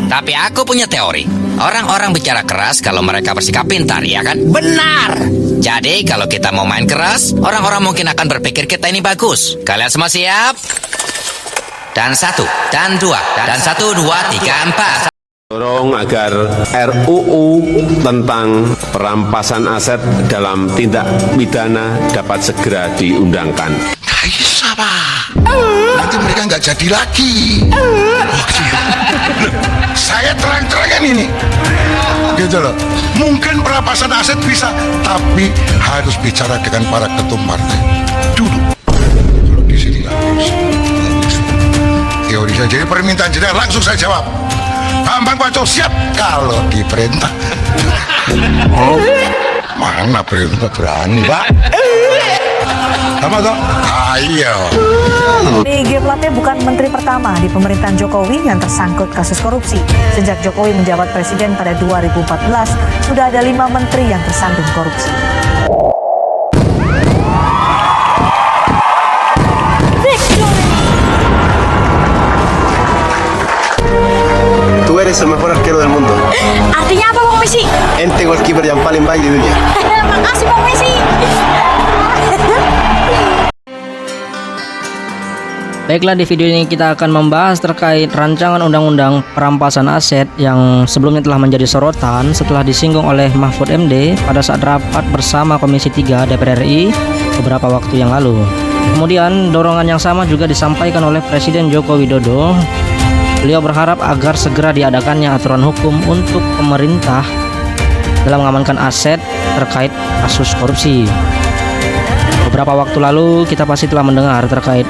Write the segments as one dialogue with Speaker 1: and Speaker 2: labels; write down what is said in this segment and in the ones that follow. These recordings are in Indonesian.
Speaker 1: Tapi aku punya teori. Orang-orang bicara keras kalau mereka bersikap pintar, ya kan?
Speaker 2: Benar.
Speaker 1: Jadi kalau kita mau main keras, orang-orang mungkin akan berpikir kita ini bagus. Kalian semua siap? Dan 1, dan 2, dan 1, 2, 3, 4.
Speaker 3: Dorong agar RUU tentang perampasan aset dalam tindak pidana dapat segera diundangkan.
Speaker 2: Nggak bisa, Pak. Nanti mereka nggak jadi lagi. Saya terang-terangan ini. Gitu loh. Mungkin perampasan aset bisa, tapi harus bicara dengan para ketum partai dulu. Kalau di sini nggak bisa. Teori saya, jadi permintaan jenengan langsung saya jawab. Bambang Pacul siap kalau diperintah. Oh, mana perintah berani, Pak? Apa toh? Ayo.
Speaker 4: G. Plate bukan menteri pertama di pemerintahan Jokowi yang tersangkut kasus korupsi. Sejak Jokowi menjabat presiden pada 2014, sudah ada 5 menteri yang tersandung korupsi.
Speaker 5: Tú eres el mejor arquero del mundo.
Speaker 6: Artinya apa, Bang Messi?
Speaker 5: Ente goalkeeper yang paling baik di dunia.
Speaker 6: Makasih, Bang Messi.
Speaker 7: Baiklah, di video ini kita akan membahas terkait rancangan undang-undang perampasan aset yang sebelumnya telah menjadi sorotan setelah disinggung oleh Mahfud MD pada saat rapat bersama Komisi 3 DPR RI beberapa waktu yang lalu. Kemudian dorongan yang sama juga disampaikan oleh Presiden Joko Widodo. Beliau berharap agar segera diadakannya aturan hukum untuk pemerintah dalam mengamankan aset terkait kasus korupsi. Beberapa waktu lalu kita pasti telah mendengar terkait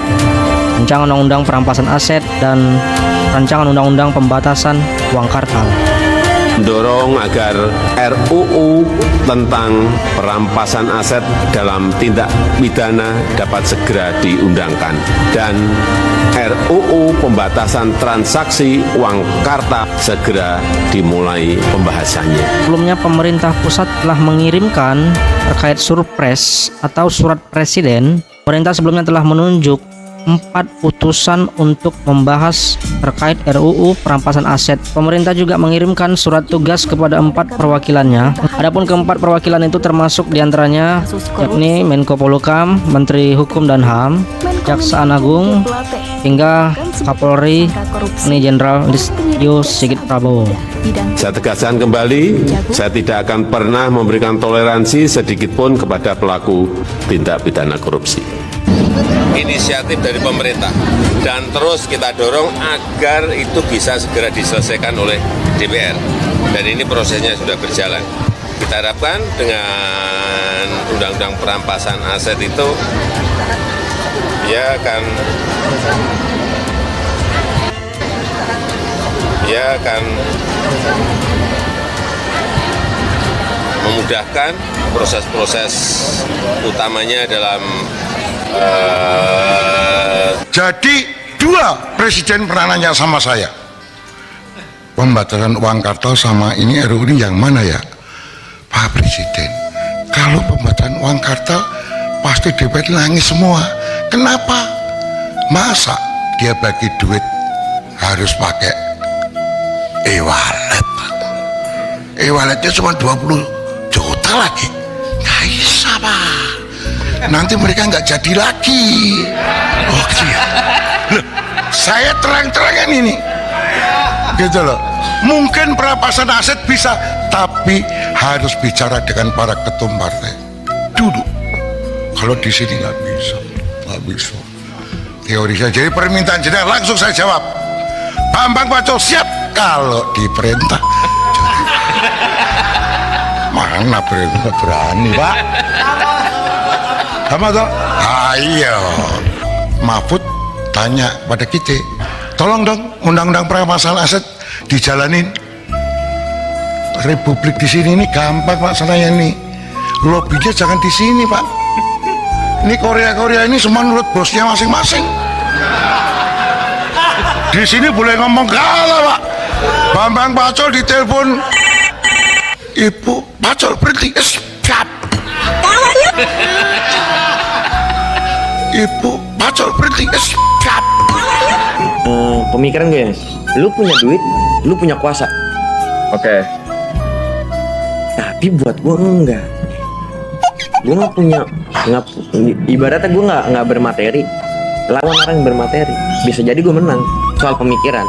Speaker 7: rancangan undang-undang perampasan aset dan rancangan undang-undang pembatasan uang kartal.
Speaker 3: Mendorong agar RUU tentang perampasan aset dalam tindak pidana dapat segera diundangkan dan RUU pembatasan transaksi uang kartal segera dimulai pembahasannya.
Speaker 7: Sebelumnya pemerintah pusat telah mengirimkan terkait surpres atau surat presiden. Pemerintah sebelumnya telah menunjuk 4 putusan untuk membahas terkait RUU perampasan aset. Pemerintah juga mengirimkan surat tugas kepada 4 perwakilannya. Adapun keempat perwakilan itu termasuk diantaranya yakni Menko Polhukam, Menteri Hukum dan HAM, Kejaksaan Agung, hingga Kapolri, ini Jenderal Listio Sigit Prabowo.
Speaker 3: Saya tegaskan kembali, saya tidak akan pernah memberikan toleransi sedikitpun kepada pelaku tindak pidana korupsi. Inisiatif dari pemerintah dan terus kita dorong agar itu bisa segera diselesaikan oleh DPR dan ini prosesnya sudah berjalan. Kita harapkan dengan undang-undang perampasan aset itu akan memudahkan proses-proses utamanya dalam
Speaker 2: Jadi 2 presiden pernah nanya sama saya, pembatasan uang kartal sama ini RUU ini yang mana ya Pak Presiden? Kalau pembatasan uang kartal pasti DPR nangis semua. Kenapa? Masa dia bagi duit harus pakai e-wallet? E-walletnya cuma 20 juta lagi. Nggak bisa, Pak. Nanti mereka nggak jadi lagi. Oh iya. Loh, saya terang-terangan ini. Gitu loh. Mungkin perampasan aset bisa, tapi harus bicara dengan para ketum partai dulu. Kalau di sini nggak bisa, nggak bisa. Teori saya, jadi permintaan jenengan langsung saya jawab. Bambang Pacul siap kalau diperintah. Mana perintah berani, Pak? Apa toh? Ayo, Mahfud tanya pada kita, tolong dong undang-undang perampasan aset dijalanin. Republik di sini ini gampang, Pak, saya nih. Lobbynya jangan di sini, Pak. Ini Korea ini semua nurut bosnya masing-masing. Di sini boleh ngomong kalah, Pak. Bambang Pacul ditelepon, Ibu Pacul berhenti, siap. Ibu Pacul berhenti, siap.
Speaker 8: Pemikiran gue, lu punya duit, lu punya kuasa.
Speaker 9: Oke.
Speaker 8: Tapi buat gue enggak. Gue nggak punya, ibaratnya gue nggak bermateri. Lawan orang yang bermateri, bisa jadi gue menang. Soal pemikiran.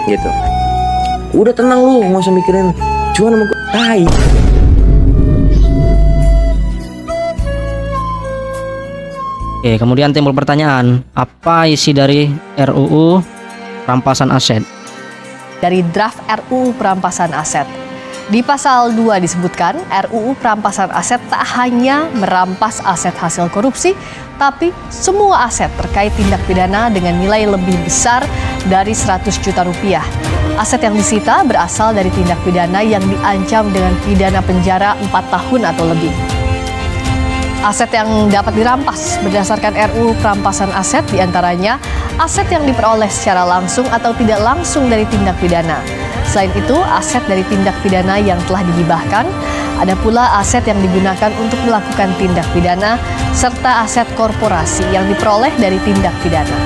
Speaker 8: Gitu. Udah tenang lu, nggak usah mikirin. Cuma sama gue, tai.
Speaker 7: Oke, kemudian timbul pertanyaan, apa isi dari RUU perampasan aset?
Speaker 10: Dari draft RUU perampasan aset. Di pasal 2 disebutkan, RUU perampasan aset tak hanya merampas aset hasil korupsi, tapi semua aset terkait tindak pidana dengan nilai lebih besar dari 100 juta rupiah. Aset yang disita berasal dari tindak pidana yang diancam dengan pidana penjara 4 tahun atau lebih. Aset yang dapat dirampas berdasarkan RUU perampasan aset diantaranya aset yang diperoleh secara langsung atau tidak langsung dari tindak pidana. Selain itu, aset dari tindak pidana yang telah dihibahkan, ada pula aset yang digunakan untuk melakukan tindak pidana, serta aset korporasi yang diperoleh dari tindak pidana.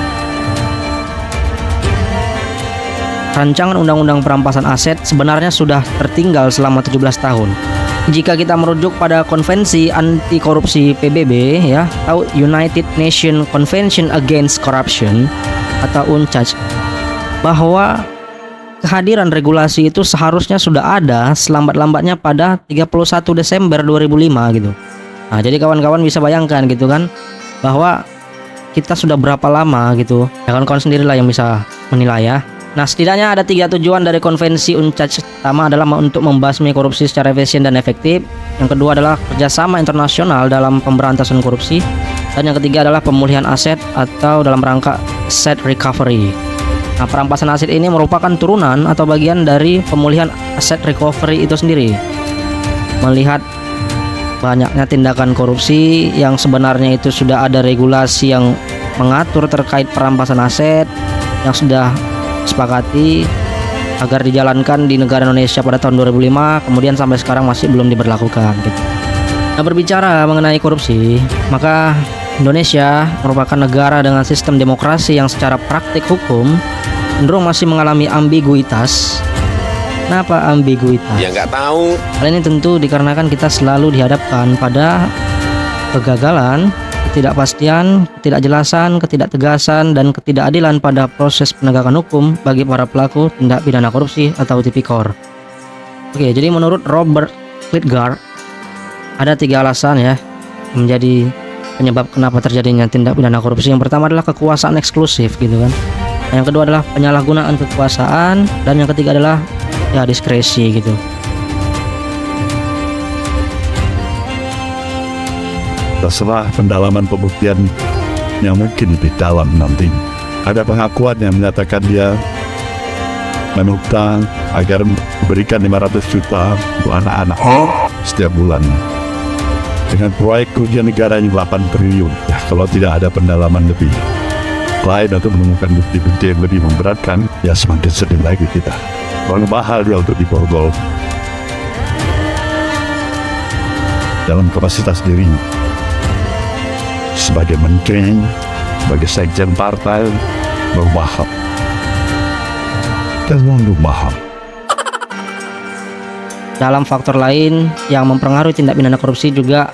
Speaker 7: Rancangan Undang-Undang Perampasan Aset sebenarnya sudah tertinggal selama 17 tahun. Jika kita merujuk pada Konvensi Anti Korupsi PBB ya, atau United Nations Convention Against Corruption atau UNCAC, bahwa kehadiran regulasi itu seharusnya sudah ada selambat-lambatnya pada 31 Desember 2005 gitu. Nah, jadi kawan-kawan bisa bayangkan gitu kan, bahwa kita sudah berapa lama gitu. Ya, kawan-kawan sendirilah yang bisa menilai ya. Nah, setidaknya ada 3 tujuan dari konvensi UNCAC. Pertama adalah untuk membasmi korupsi secara efisien dan efektif. Yang kedua adalah kerjasama internasional dalam pemberantasan korupsi. Dan yang ketiga adalah pemulihan aset atau dalam rangka asset recovery. Nah, perampasan aset ini merupakan turunan atau bagian dari pemulihan aset recovery itu sendiri. Melihat banyaknya tindakan korupsi yang sebenarnya itu sudah ada regulasi yang mengatur terkait perampasan aset yang sudah sepakati agar dijalankan di negara Indonesia pada tahun 2005, kemudian sampai sekarang masih belum diberlakukan gitu. Nah, berbicara mengenai korupsi, maka Indonesia merupakan negara dengan sistem demokrasi yang secara praktik hukum cenderung masih mengalami ambiguitas. Kenapa ambiguitas?
Speaker 3: Ya nggak tahu.
Speaker 7: Hal ini tentu dikarenakan kita selalu dihadapkan pada kegagalan, ketidakpastian, ketidakjelasan, ketidaktegasan, dan ketidakadilan pada proses penegakan hukum bagi para pelaku tindak pidana korupsi atau tipikor. Oke, jadi menurut Robert Klitgaard ada 3 alasan ya menjadi penyebab kenapa terjadinya tindak pidana korupsi. Yang pertama adalah kekuasaan eksklusif gitu kan. Yang kedua adalah penyalahgunaan kekuasaan, dan yang ketiga adalah ya diskresi gitu.
Speaker 11: Terserah pendalaman pembuktian yang mungkin lebih dalam nanti. Ada pengakuan yang menyatakan dia menutang agar berikan 500 juta untuk anak-anak setiap bulan. Dengan proyek kerugian negara yang 8 triliun. Ya, kalau tidak ada pendalaman lebih lain atau menemukan bukti-bukti yang lebih memberatkan, ya semakin sedih lagi kita. Orang mahal dia untuk diborgol dalam kapasitas dirinya sebagai menteri, sebagai sekjen partai, bermahal dan mundur mahal.
Speaker 7: Dalam faktor lain yang mempengaruhi tindak pidana korupsi juga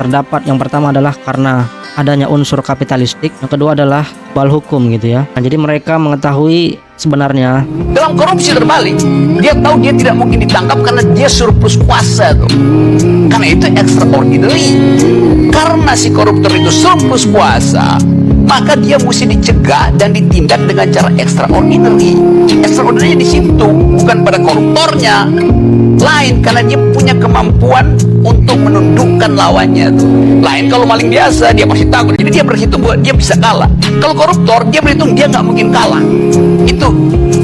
Speaker 7: terdapat, yang pertama adalah karena adanya unsur kapitalistik, yang kedua adalah bal hukum gitu ya. Nah, jadi mereka mengetahui sebenarnya
Speaker 1: Dalam korupsi terbalik, dia tahu dia tidak mungkin ditangkap karena dia surplus kuasa tuh. Karena itu extraordinary. Karena si koruptor itu surplus kuasa, maka dia mesti dicegah dan ditindak dengan cara extraordinary. Extraordinary di situ bukan pada koruptornya, lain karena dia punya kemampuan untuk menundukkan lawannya tuh. Lain kalau maling biasa dia pasti takut, jadi dia berhitung bahwa dia bisa kalah. Kalau koruptor dia berhitung dia nggak mungkin kalah. Itu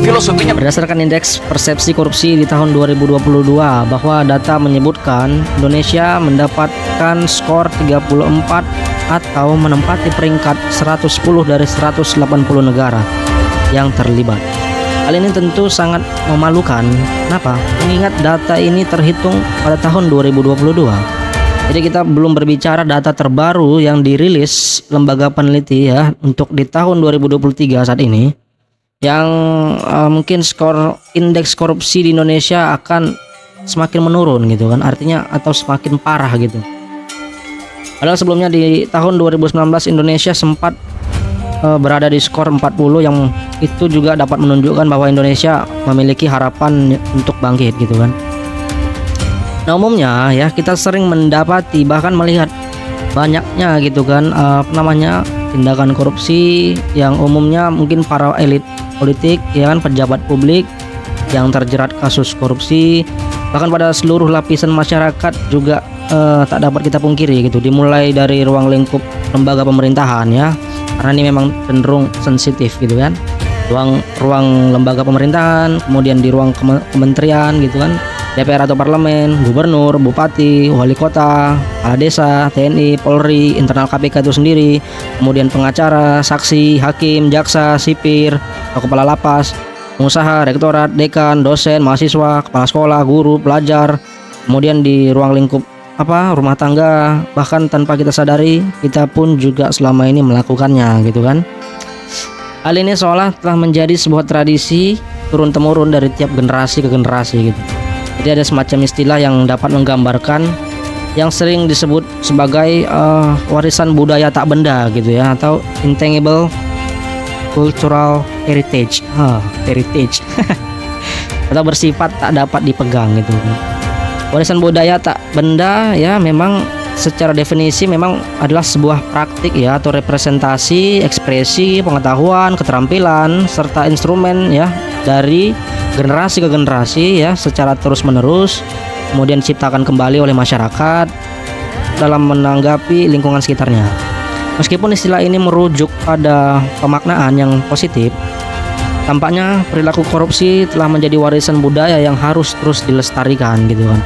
Speaker 1: filosofinya.
Speaker 7: Berdasarkan indeks persepsi korupsi di tahun 2022, bahwa data menyebutkan Indonesia mendapatkan skor 34 atau menempati peringkat 110 dari 180 negara yang terlibat. Hal ini tentu sangat memalukan. Kenapa? Mengingat data ini terhitung pada tahun 2022. Jadi kita belum berbicara data terbaru yang dirilis lembaga peneliti ya untuk di tahun 2023 saat ini. yang mungkin indeks korupsi di Indonesia akan semakin menurun gitu kan, artinya atau semakin parah gitu. Padahal sebelumnya di tahun 2019 Indonesia sempat berada di skor 40 yang itu juga dapat menunjukkan bahwa Indonesia memiliki harapan untuk bangkit gitu kan. Nah umumnya ya kita sering mendapati bahkan melihat banyaknya gitu kan tindakan korupsi yang umumnya mungkin para elit politik ya kan, pejabat publik yang terjerat kasus korupsi, bahkan pada seluruh lapisan masyarakat juga tak dapat kita pungkiri gitu, dimulai dari ruang lingkup lembaga pemerintahan ya, karena ini memang cenderung sensitif gitu kan, ruang lembaga pemerintahan, kemudian di ruang kementerian gitu kan, DPR atau parlemen, gubernur, bupati, wali kota, kepala desa, TNI, Polri, internal KPK itu sendiri, kemudian pengacara, saksi, hakim, jaksa, sipir, atau kepala lapas, pengusaha, rektorat, dekan, dosen, mahasiswa, kepala sekolah, guru, pelajar, kemudian di ruang lingkup rumah tangga, bahkan tanpa kita sadari kita pun juga selama ini melakukannya gitu kan. Hal ini seolah telah menjadi sebuah tradisi turun temurun dari tiap generasi ke generasi gitu. Jadi ada semacam istilah yang dapat menggambarkan yang sering disebut sebagai warisan budaya tak benda gitu ya, atau intangible cultural heritage atau bersifat tak dapat dipegang gitu. Warisan budaya tak benda ya memang secara definisi memang adalah sebuah praktik ya atau representasi, ekspresi, pengetahuan, keterampilan serta instrumen ya dari generasi ke generasi ya secara terus-menerus, kemudian diciptakan kembali oleh masyarakat dalam menanggapi lingkungan sekitarnya. Meskipun istilah ini merujuk pada pemaknaan yang positif, tampaknya perilaku korupsi telah menjadi warisan budaya yang harus terus dilestarikan gitu kan.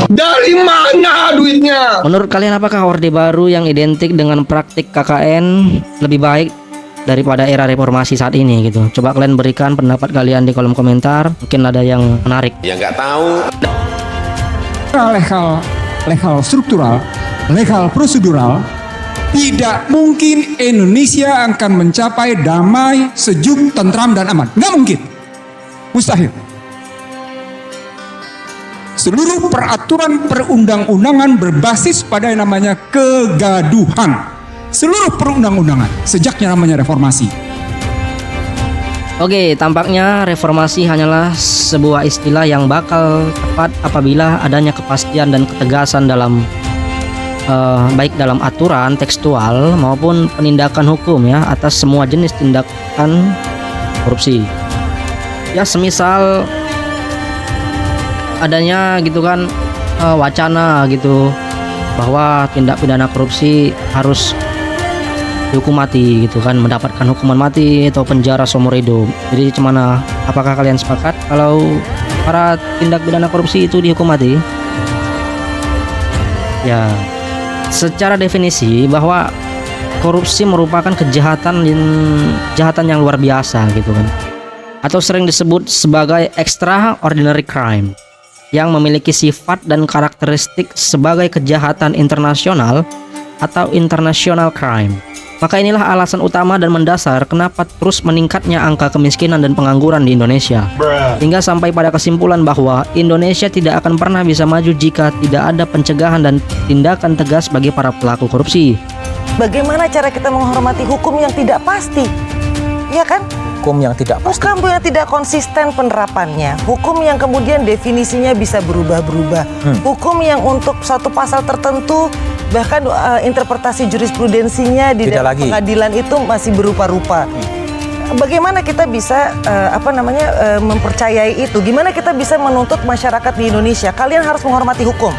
Speaker 2: Dari mana duitnya?
Speaker 7: Menurut kalian apakah Orde Baru yang identik dengan praktik KKN lebih baik daripada era reformasi saat ini gitu? Coba kalian berikan pendapat kalian di kolom komentar, mungkin ada yang menarik.
Speaker 3: Ya nggak tahu.
Speaker 9: Legal struktural, legal prosedural, tidak mungkin Indonesia akan mencapai damai, sejuk, tentram, dan aman. Nggak mungkin. Mustahil. Seluruh peraturan perundang-undangan berbasis pada yang namanya kegaduhan. Seluruh perundang-undangan sejak yang namanya reformasi.
Speaker 7: Oke, tampaknya reformasi hanyalah sebuah istilah yang bakal tepat apabila adanya kepastian dan ketegasan dalam baik dalam aturan tekstual maupun penindakan hukum ya atas semua jenis tindakan korupsi. Ya semisal adanya gitu kan wacana gitu bahwa tindak pidana korupsi harus dihukum mati gitu kan, mendapatkan hukuman mati atau penjara seumur hidup. Jadi gimana, apakah kalian sepakat kalau para tindak pidana korupsi itu dihukum mati? Ya, secara definisi bahwa korupsi merupakan kejahatan yang luar biasa gitu kan, atau sering disebut sebagai extraordinary crime, yang memiliki sifat dan karakteristik sebagai kejahatan internasional atau international crime. Maka inilah alasan utama dan mendasar kenapa terus meningkatnya angka kemiskinan dan pengangguran di Indonesia, hingga sampai pada kesimpulan bahwa Indonesia tidak akan pernah bisa maju jika tidak ada pencegahan dan tindakan tegas bagi para pelaku korupsi.
Speaker 12: Bagaimana cara kita menghormati hukum yang tidak pasti? Ya kan?
Speaker 13: Hukum yang tidak pasti.
Speaker 12: Hukum yang tidak konsisten penerapannya. Hukum yang kemudian definisinya bisa berubah-berubah. Hukum yang untuk satu pasal tertentu bahkan interpretasi jurisprudensinya di dalam pengadilan itu masih berupa-rupa. Bagaimana kita bisa mempercayai itu? Gimana kita bisa menuntut masyarakat di Indonesia? Kalian harus menghormati hukum.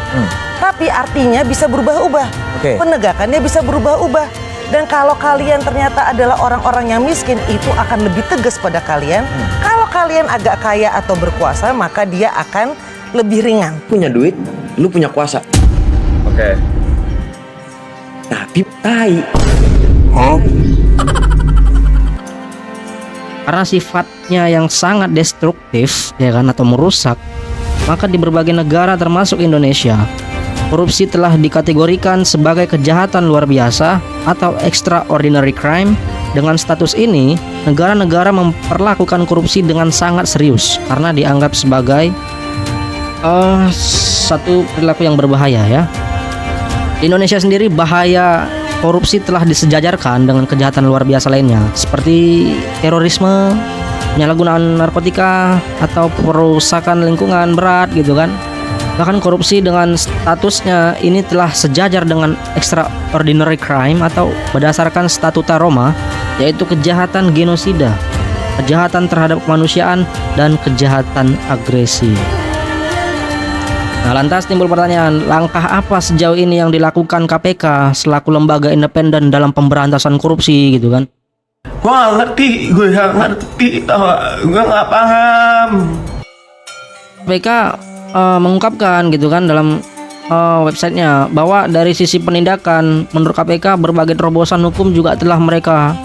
Speaker 12: Tapi artinya bisa berubah-ubah. Penegakannya bisa berubah-ubah. Dan kalau kalian ternyata adalah orang-orang yang miskin, itu akan lebih tegas pada kalian. Kalau kalian agak kaya atau berkuasa, maka dia akan lebih ringan.
Speaker 8: Punya duit, lu punya kuasa. Tapi tai.
Speaker 7: Karena sifatnya yang sangat destruktif ya kan, atau merusak, maka di berbagai negara termasuk Indonesia, korupsi telah dikategorikan sebagai kejahatan luar biasa atau extraordinary crime dengan status ini, negara-negara memperlakukan korupsi dengan sangat serius karena dianggap sebagai satu perilaku yang berbahaya ya. Di Indonesia sendiri bahaya korupsi telah disejajarkan dengan kejahatan luar biasa lainnya seperti terorisme, penyalahgunaan narkotika, atau perusakan lingkungan berat gitu kan. Bahkan korupsi dengan statusnya ini telah sejajar dengan extraordinary crime atau berdasarkan statuta Roma, yaitu kejahatan genosida, kejahatan terhadap kemanusiaan, dan kejahatan agresi. Nah, lantas timbul pertanyaan, langkah apa sejauh ini yang dilakukan KPK selaku lembaga independen dalam pemberantasan korupsi gitu kan?
Speaker 5: Gue gak ngerti, gue gak paham.
Speaker 7: KPK mengungkapkan gitu kan dalam websitenya bahwa dari sisi penindakan menurut KPK berbagai terobosan hukum juga telah mereka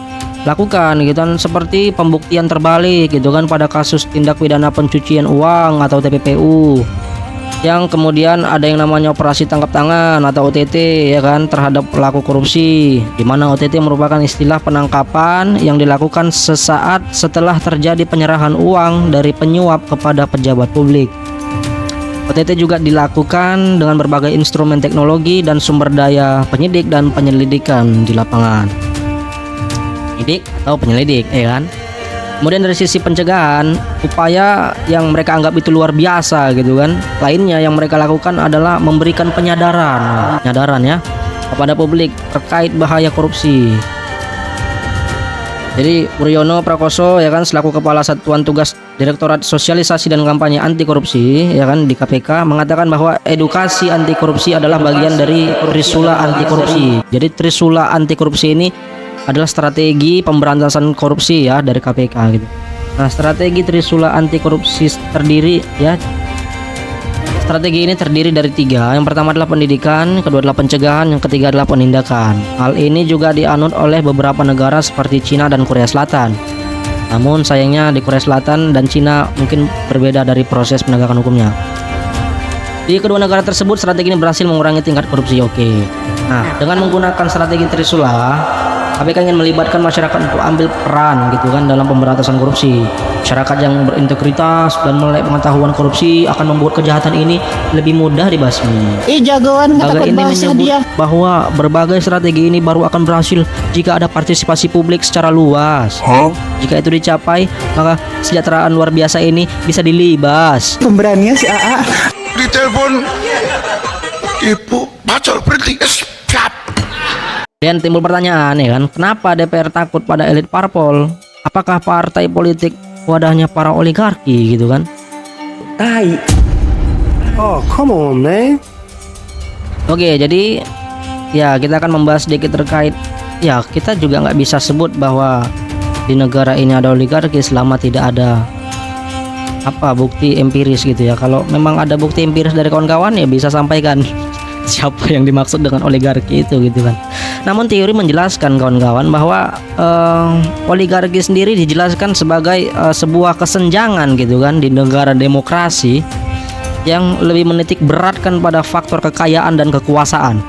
Speaker 7: lakukan gitu kan, seperti pembuktian terbalik gitu kan pada kasus tindak pidana pencucian uang atau TPPU, yang kemudian ada yang namanya operasi tangkap tangan atau OTT ya kan terhadap pelaku korupsi, di mana OTT merupakan istilah penangkapan yang dilakukan sesaat setelah terjadi penyerahan uang dari penyuap kepada pejabat publik. OTT juga dilakukan dengan berbagai instrumen teknologi dan sumber daya penyidik dan penyelidikan di lapangan. Penyidik atau penyelidik ya kan. Kemudian dari sisi pencegahan, upaya yang mereka anggap itu luar biasa gitu kan, lainnya yang mereka lakukan adalah memberikan penyadaran ya kepada publik terkait bahaya korupsi. Jadi Wuryono Prakoso ya kan selaku Kepala Satuan Tugas Direktorat Sosialisasi dan Kampanye Anti Korupsi ya kan di KPK mengatakan bahwa edukasi anti korupsi adalah bagian dari Trisula Anti Korupsi. Jadi Trisula Anti Korupsi ini adalah strategi pemberantasan korupsi ya dari KPK gitu. Nah, strategi Trisula Anti Korupsi Strategi ini terdiri dari 3. Yang pertama adalah pendidikan, kedua adalah pencegahan, yang ketiga adalah penindakan. Hal ini juga dianut oleh beberapa negara seperti Cina dan Korea Selatan. Namun sayangnya di Korea Selatan dan Cina mungkin berbeda dari proses penegakan hukumnya. Di kedua negara tersebut strategi ini berhasil mengurangi tingkat korupsi. Nah, dengan menggunakan strategi Trisula, KPK ingin melibatkan masyarakat untuk ambil peran gitu kan dalam pemberantasan korupsi. Masyarakat yang berintegritas dan melek pengetahuan korupsi akan membuat kejahatan ini lebih mudah dibasmi.
Speaker 6: Jagoan
Speaker 7: Lembaga ini menyebut bahwa berbagai strategi ini baru akan berhasil jika ada partisipasi publik secara luas. Jika itu dicapai, maka kesejahteraan luar biasa ini bisa dilibas.
Speaker 6: Pemberanian si AA.
Speaker 2: Ditelepon ibu pacol berhenti siap.
Speaker 7: Dan timbul pertanyaan ya kan, kenapa DPR takut pada elit parpol? Apakah partai politik wadahnya para oligarki gitu kan?
Speaker 8: Tai.
Speaker 5: Oh, come on, man.
Speaker 7: Oke, jadi ya kita akan membahas sedikit terkait ya kita juga nggak bisa sebut bahwa di negara ini ada oligarki selama tidak ada bukti empiris gitu ya. Kalau memang ada bukti empiris dari kawan-kawan ya bisa sampaikan siapa yang dimaksud dengan oligarki itu gitu kan. Namun teori menjelaskan kawan-kawan bahwa oligarki sendiri dijelaskan sebagai sebuah kesenjangan gitu kan di negara demokrasi yang lebih menitik beratkan pada faktor kekayaan dan kekuasaan.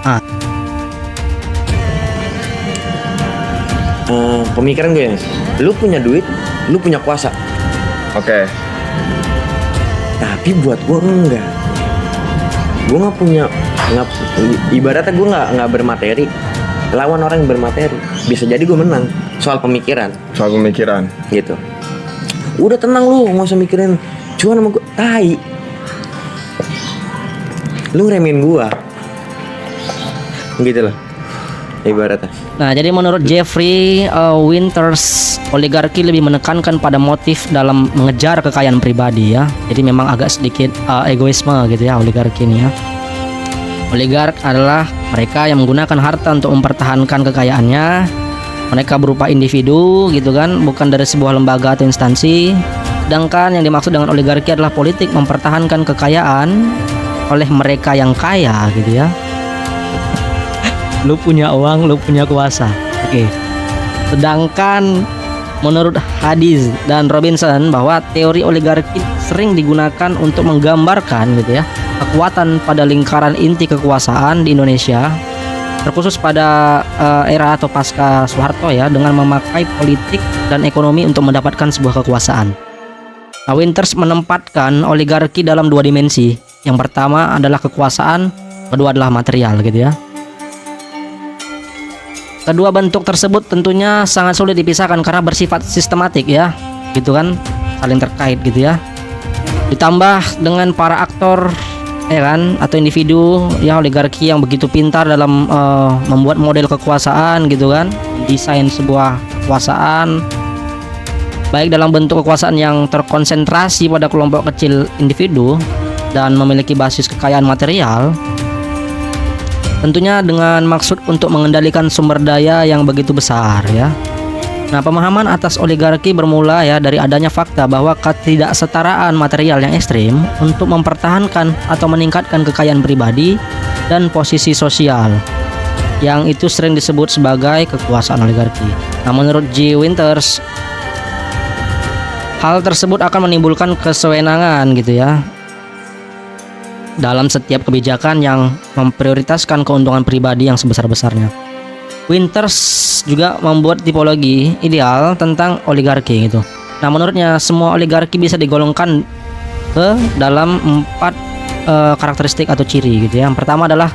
Speaker 8: Pemikiran gue, lu punya duit, lu punya kuasa.
Speaker 5: Oke.
Speaker 8: Tapi buat gue enggak. Gue nggak punya, ibaratnya gue nggak bermateri. Lawan orang yang bermateri, bisa jadi gue menang. Soal pemikiran. Gitu. Udah tenang lu, nggak usah mikirin cuan sama gue. Tai. Lu ngeremehin gue. Gitu loh ibaratnya.
Speaker 7: Nah, jadi menurut Jeffrey Winters, oligarki lebih menekankan pada motif dalam mengejar kekayaan pribadi ya. Jadi memang agak sedikit egoisme gitu ya oligarki ini ya. Oligark adalah mereka yang menggunakan harta untuk mempertahankan kekayaannya. Mereka berupa individu gitu kan, bukan dari sebuah lembaga atau instansi. Sedangkan yang dimaksud dengan oligarki adalah politik mempertahankan kekayaan oleh mereka yang kaya gitu ya. Lu punya uang, lu punya kuasa. Oke. Sedangkan menurut Hadis dan Robinson bahwa teori oligarki sering digunakan untuk menggambarkan gitu ya kekuatan pada lingkaran inti kekuasaan di Indonesia terkhusus pada era atau pasca Soeharto ya, dengan memakai politik dan ekonomi untuk mendapatkan sebuah kekuasaan. Nah, Winters menempatkan oligarki dalam dua dimensi. Yang pertama adalah kekuasaan, kedua adalah material gitu ya. Kedua bentuk tersebut tentunya sangat sulit dipisahkan karena bersifat sistematik ya, gitu kan, saling terkait gitu ya. Ditambah dengan para aktor ya kan, atau individu ya oligarki yang begitu pintar dalam membuat model kekuasaan gitu kan, desain sebuah kekuasaan baik dalam bentuk kekuasaan yang terkonsentrasi pada kelompok kecil individu dan memiliki basis kekayaan material, tentunya dengan maksud untuk mengendalikan sumber daya yang begitu besar ya. Nah, pemahaman atas oligarki bermula ya dari adanya fakta bahwa ketidaksetaraan material yang ekstrim untuk mempertahankan atau meningkatkan kekayaan pribadi dan posisi sosial, yang itu sering disebut sebagai kekuasaan oligarki. Nah, menurut G. Winters, hal tersebut akan menimbulkan kesewenangan gitu ya dalam setiap kebijakan yang memprioritaskan keuntungan pribadi yang sebesar-besarnya. Winters juga membuat tipologi ideal tentang oligarki gitu. Nah, menurutnya semua oligarki bisa digolongkan ke dalam 4 karakteristik atau ciri gitu ya. Yang pertama adalah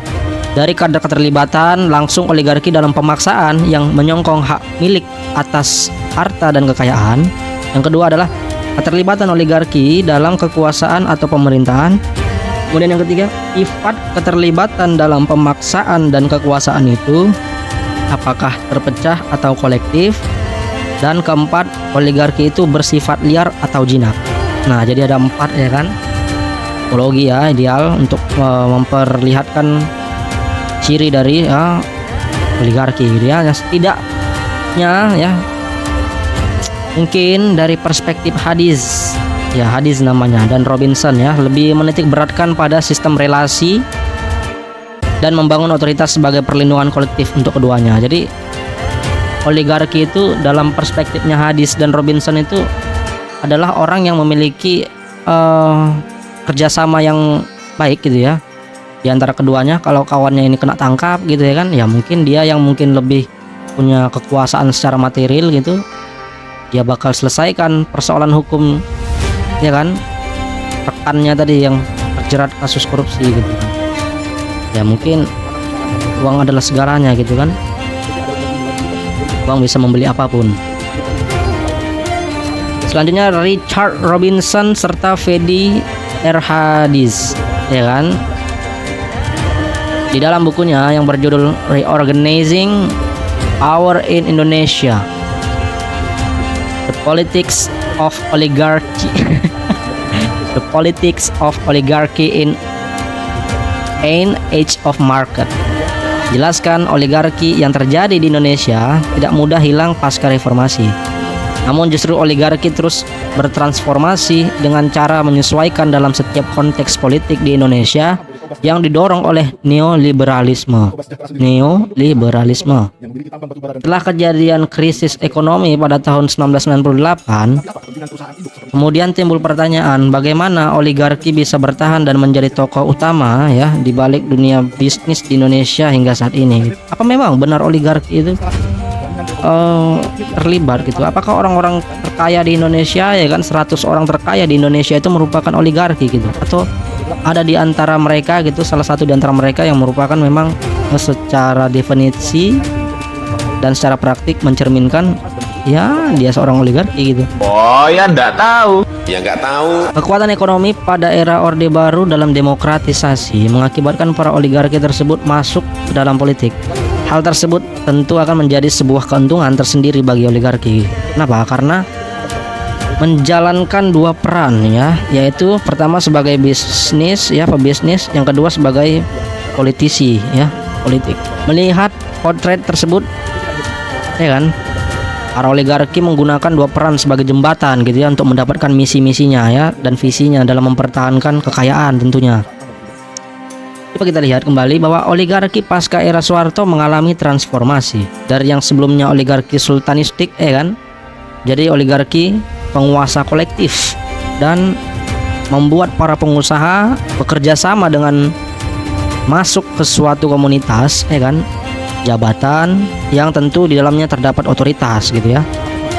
Speaker 7: dari kadar keterlibatan langsung oligarki dalam pemaksaan yang menyongkong hak milik atas harta dan kekayaan. Yang kedua adalah keterlibatan oligarki dalam kekuasaan atau pemerintahan. Kemudian yang ketiga, sifat keterlibatan dalam pemaksaan dan kekuasaan itu apakah terpecah atau kolektif. Dan keempat, oligarki itu bersifat liar atau jinak. Nah, jadi ada 4 ya kan, tipologi ya ideal untuk memperlihatkan ciri dari oligarki gitu ya. Setidaknya ya mungkin dari perspektif hadis ya, hadis namanya, dan Robinson ya lebih menitik beratkan pada sistem relasi dan membangun otoritas sebagai perlindungan kolektif untuk keduanya. Jadi oligarki itu dalam perspektifnya hadis dan Robinson itu adalah orang yang memiliki kerjasama yang baik gitu ya di antara keduanya. Kalau kawannya ini kena tangkap gitu ya kan, ya mungkin dia yang mungkin lebih punya kekuasaan secara material gitu, dia bakal selesaikan persoalan hukum ya kan, rekannya tadi yang terjerat kasus korupsi gitu kan. Ya mungkin uang adalah segalanya gitu kan, uang bisa membeli apapun. Selanjutnya Richard Robinson serta Fedi R. Hadis ya kan, di dalam bukunya yang berjudul Reorganizing Power in Indonesia, The Politics of Oligarchy The Politics of Oligarchy in an Age of Market, jelaskan oligarki yang terjadi di Indonesia tidak mudah hilang pasca reformasi. Namun justru oligarki terus bertransformasi dengan cara menyesuaikan dalam setiap konteks politik di Indonesia yang didorong oleh neoliberalisme. Setelah kejadian krisis ekonomi pada tahun 1998, kemudian timbul pertanyaan bagaimana oligarki bisa bertahan dan menjadi tokoh utama ya di balik dunia bisnis di Indonesia hingga saat ini. Apa memang benar oligarki itu terlibat gitu? Apakah orang-orang terkaya di Indonesia ya kan, 100 orang terkaya di Indonesia itu merupakan oligarki gitu, atau ada di antara mereka gitu, salah satu di antara mereka yang merupakan memang secara definisi dan secara praktik mencerminkan ya dia seorang oligarki gitu?
Speaker 3: Oh ya enggak tahu. Ya enggak tahu.
Speaker 7: Kekuatan ekonomi pada era Orde Baru dalam demokratisasi mengakibatkan para oligarki tersebut masuk ke dalam politik. Hal tersebut tentu akan menjadi sebuah keuntungan tersendiri bagi oligarki. Kenapa? Karena menjalankan dua peran ya, yaitu pertama sebagai bisnis ya, pebisnis, yang kedua sebagai politisi ya, politik. Melihat potret tersebut ya kan, para oligarki menggunakan dua peran sebagai jembatan gitu ya untuk mendapatkan misi-misinya ya dan visinya dalam mempertahankan kekayaan tentunya. Coba kita lihat kembali bahwa oligarki pasca era Soeharto mengalami transformasi dari yang sebelumnya oligarki sultanistik ya kan, jadi oligarki penguasa kolektif dan membuat para pengusaha bekerja sama dengan masuk ke suatu komunitas ya kan, jabatan yang tentu di dalamnya terdapat otoritas gitu ya.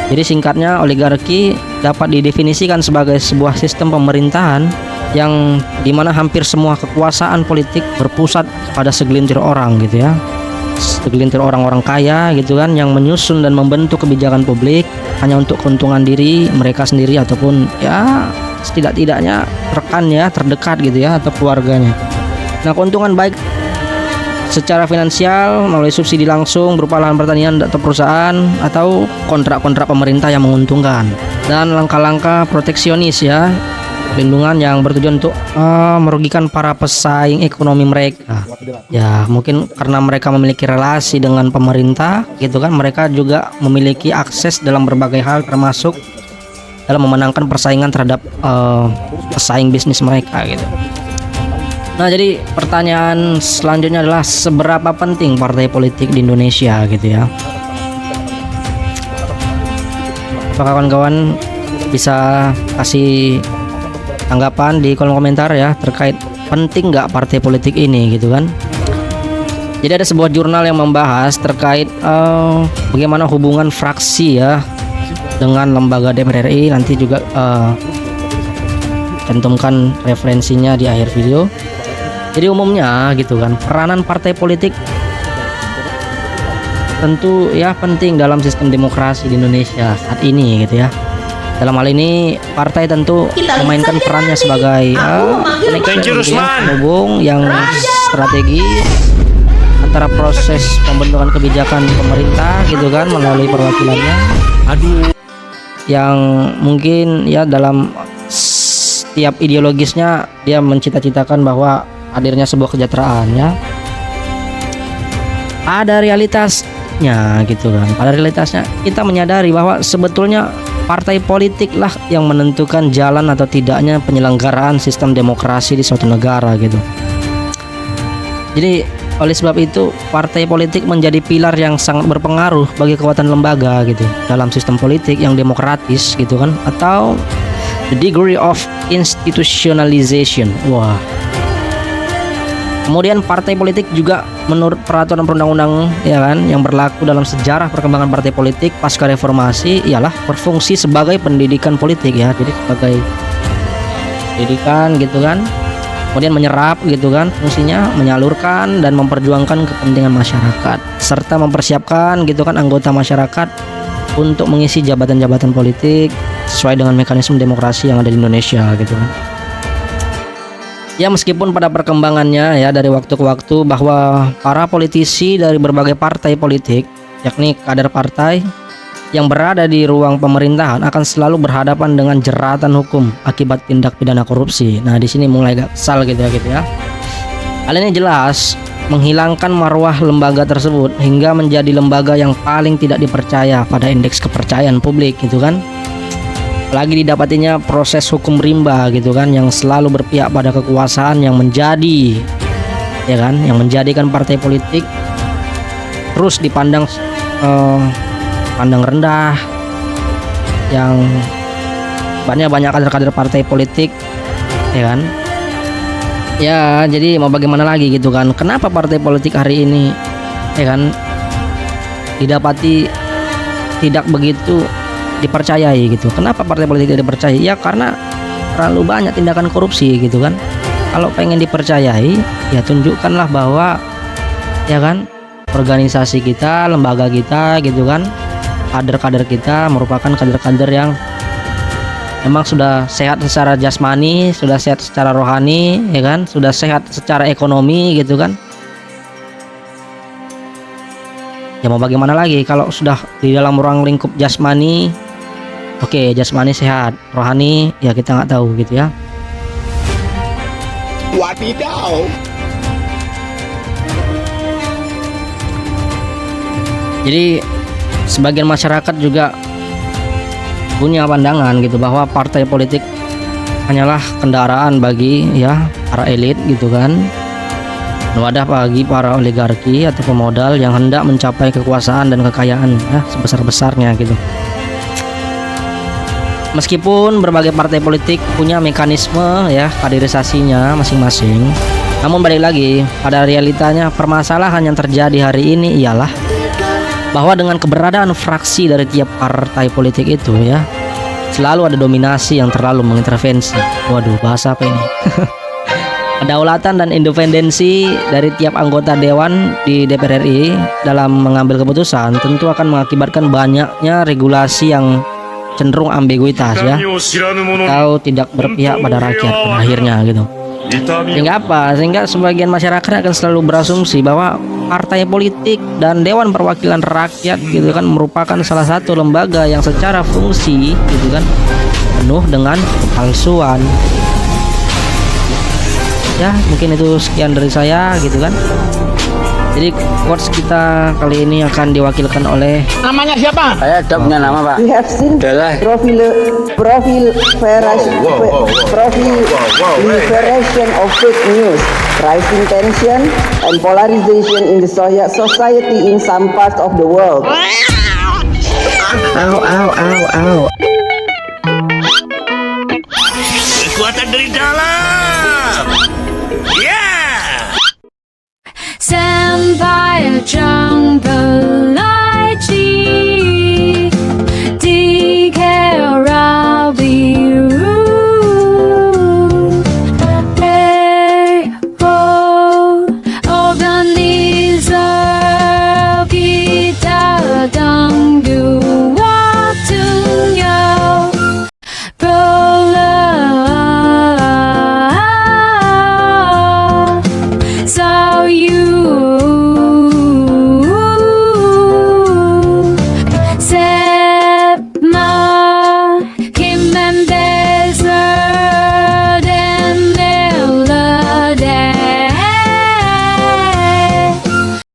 Speaker 7: Jadi singkatnya, oligarki dapat didefinisikan sebagai sebuah sistem pemerintahan yang dimana hampir semua kekuasaan politik berpusat pada segelintir orang gitu ya. Segelintir orang-orang kaya gitu kan, yang menyusun dan membentuk kebijakan publik hanya untuk keuntungan diri mereka sendiri ataupun ya setidak-tidaknya rekannya terdekat gitu ya, atau keluarganya. Nah, keuntungan baik secara finansial melalui subsidi langsung berupa lahan pertanian atau perusahaan, atau kontrak-kontrak pemerintah yang menguntungkan, dan langkah-langkah proteksionis ya, perlindungan yang bertujuan untuk merugikan para pesaing ekonomi mereka. Ya, mungkin karena mereka memiliki relasi dengan pemerintah gitu kan, mereka juga memiliki akses dalam berbagai hal, termasuk dalam memenangkan persaingan terhadap pesaing bisnis mereka gitu. Nah, jadi pertanyaan selanjutnya adalah seberapa penting partai politik di Indonesia gitu ya. Apakah kawan-kawan bisa kasih tanggapan di kolom komentar ya terkait penting nggak partai politik ini gitu kan. Jadi ada sebuah jurnal yang membahas terkait bagaimana hubungan fraksi ya dengan lembaga DPR RI. Nanti juga cantumkan referensinya di akhir video. Jadi umumnya gitu kan, peranan partai politik tentu ya penting dalam sistem demokrasi di Indonesia saat ini gitu ya. Dalam hal ini partai tentu memainkan perannya sebagai penghubung yang strategis antara proses pembentukan kebijakan pemerintah gitu kan melalui perwakilannya, yang mungkin ya dalam setiap ideologisnya dia mencita-citakan bahwa hadirnya sebuah kesejahteraan ya. Pada realitasnya gitu kan, pada realitasnya kita menyadari bahwa sebetulnya partai politik lah yang menentukan jalan atau tidaknya penyelenggaraan sistem demokrasi di suatu negara gitu. Jadi oleh sebab itu partai politik menjadi pilar yang sangat berpengaruh bagi kekuatan lembaga gitu dalam sistem politik yang demokratis gitu kan, atau the degree of institutionalization. Wah. Kemudian partai politik juga menurut peraturan perundang-undang ya kan yang berlaku dalam sejarah perkembangan partai politik pasca reformasi ialah berfungsi sebagai pendidikan politik ya. Jadi sebagai pendidikan gitu kan. Kemudian menyerap gitu kan, fungsinya menyalurkan dan memperjuangkan kepentingan masyarakat serta mempersiapkan gitu kan anggota masyarakat untuk mengisi jabatan-jabatan politik sesuai dengan mekanisme demokrasi yang ada di Indonesia gitu kan. Ya, meskipun pada perkembangannya ya dari waktu ke waktu bahwa para politisi dari berbagai partai politik, yakni kader partai yang berada di ruang pemerintahan akan selalu berhadapan dengan jeratan hukum akibat tindak pidana korupsi. Nah, di sini mulai agak kesal gitu ya. Hal ini jelas menghilangkan marwah lembaga tersebut hingga menjadi lembaga yang paling tidak dipercaya pada indeks kepercayaan publik gitu kan. Lagi didapatinya proses hukum rimba gitu kan yang selalu berpihak pada kekuasaan yang menjadi ya kan yang menjadikan partai politik terus dipandang pandang rendah, yang banyak kader-kader partai politik ya kan. Ya, jadi mau bagaimana lagi gitu kan. Kenapa partai politik hari ini ya kan didapati tidak begitu dipercayai gitu. Kenapa partai politik tidak dipercayai? Ya karena terlalu banyak tindakan korupsi gitu kan. Kalau pengen dipercayai ya tunjukkanlah bahwa ya kan organisasi kita, lembaga kita gitu kan, kader-kader kita merupakan kader-kader yang memang sudah sehat secara jasmani, sudah sehat secara rohani ya kan, sudah sehat secara ekonomi gitu kan. Ya mau bagaimana lagi kalau sudah di dalam ruang lingkup jasmani, oke, jasmani sehat, rohani ya kita nggak tahu gitu ya.
Speaker 1: Wadidaw.
Speaker 7: Jadi sebagian masyarakat juga punya pandangan gitu bahwa partai politik hanyalah kendaraan bagi ya para elit gitu kan, wadah bagi para oligarki atau pemodal yang hendak mencapai kekuasaan dan kekayaan ya sebesar-besarnya gitu. Meskipun berbagai partai politik punya mekanisme ya kaderisasinya masing-masing, Namun balik lagi, pada realitanya permasalahan yang terjadi hari ini ialah bahwa dengan keberadaan fraksi dari tiap partai politik itu ya, selalu ada dominasi yang terlalu mengintervensi. Waduh, bahasa apa ini? Kedaulatan dan independensi dari tiap anggota dewan di DPR RI dalam mengambil keputusan tentu akan mengakibatkan banyaknya regulasi yang cenderung ambiguitas ya, atau tidak berpihak pada rakyat pada akhirnya gitu. Sehingga apa? Sehingga sebagian masyarakat akan selalu berasumsi bahwa partai politik dan Dewan Perwakilan Rakyat gitu kan merupakan salah satu lembaga yang secara fungsi gitu kan penuh dengan kepalsuan. Ya mungkin itu sekian dari saya gitu kan. Jadi quotes kita kali ini akan diwakilkan oleh
Speaker 1: Namanya siapa? Saya tidak punya nama, Pak.
Speaker 13: We have seen proliferation of fake news, rising tension and polarization in the society in some parts of the world.
Speaker 1: Kekuatan dari dalam. Yeah.
Speaker 6: Senpai Jungle.